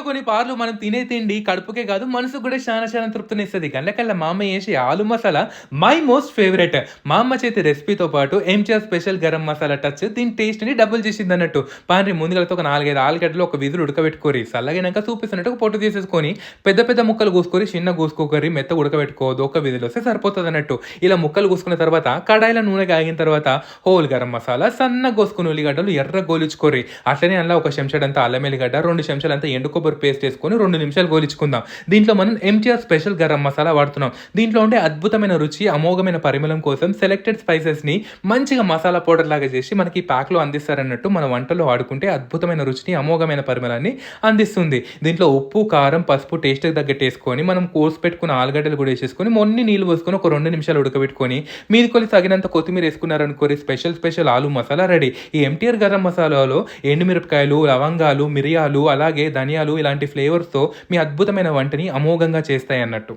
కొన్ని పార్లు మనం తినే తిండి కడుపుకే కాదు మనసుకు కూడా చాలా చాలా తృప్తినిస్తది. గండ్లకల్లా మా అమ్మ చేసే ఆలు మసాలా మై మోస్ట్ ఫేవరెట్. మా అమ్మ చేతి రెసిపీతో పాటు ఎంజీఆర్ స్పెషల్ గరం మసాలా టచ్ దీని టేస్ట్‌ని డబుల్ చేసిందన్నట్టు. పాన్రి ముందుగలతో ఒక 4, 5 ఆలుగడ్డలు ఒక విజిల్ ఉడకబెట్టుకోరి. సల్లగైనంక చూపిస్తున్నట్టు ఒక పొట్టు తీసేసుకొని పెద్ద పెద్ద ముక్కలు కోసుకొని చిన్నగా కోసుకోకర్రి మెత్తగా ఉడకబెట్టుకోవద్దు. ఒక విజిల్ వస్తే సరిపోతదన్నట్టు. ఇలా ముక్కలు కోసుకున్న తర్వాత కడాయిలో నూనె కాగిన తర్వాత హోల్ గరం మసాలా సన్నగా కోసుకొని ఉల్లిగడ్డలు ఎర్రగా గోలించుకోర్రి. అట్లనే అందులో ఒక చెంచాడంత అల్లం ఎల్లిగడ్డ, 2 చెంచాలంత ఎండు కొబ్బరి పేస్ట్ వేసుకొని 2 నిమిషాలు గోలించుకుందాం. దీంట్లో మనం ఎంటీఆర్ స్పెషల్ గరం మసాలా వాడుతున్నాం. దీంట్లో ఉండే అద్భుతమైన రుచి, అమోఘమైన పరిమళం కోసం సెలెక్టెడ్ స్పైసెస్‌ని మంచిగా మసాలా పౌడర్ లాగా చేసి మనకి ప్యాక్‌లో అందిస్తారన్నట్టు. మన వంటల్లో వాడుకుంటే అద్భుతమైన రుచిని, అమోఘమైన పరిమళాన్ని అందిస్తుంది. దీంట్లో ఉప్పు, కారం, పసుపు టేస్ట్‌కి తగ్గట్టు వేసుకొని మనం కోసి పెట్టుకున్న ఆలుగడ్డలు కూడా వేసేసుకొని మొన్ని నీళ్లు పోసుకొని ఒక 2 నిమిషాలు ఉడకబెట్టుకొని మీదికొలి తగినంత కొత్తిమీర వేసుకున్నారనుకోరి స్పెషల్ ఆలు మసాలా రెడీ. ఈ ఎంటీఆర్ గరం మసాలాలో ఎండుమిరపకాయలు, లవంగాలు, మిరియాలు అలాగే ధనియాలు ఇలాంటి ఫ్లేవర్స్‌తో మీ అద్భుతమైన వంటని అమోఘంగా చేస్తాయన్నట్టు.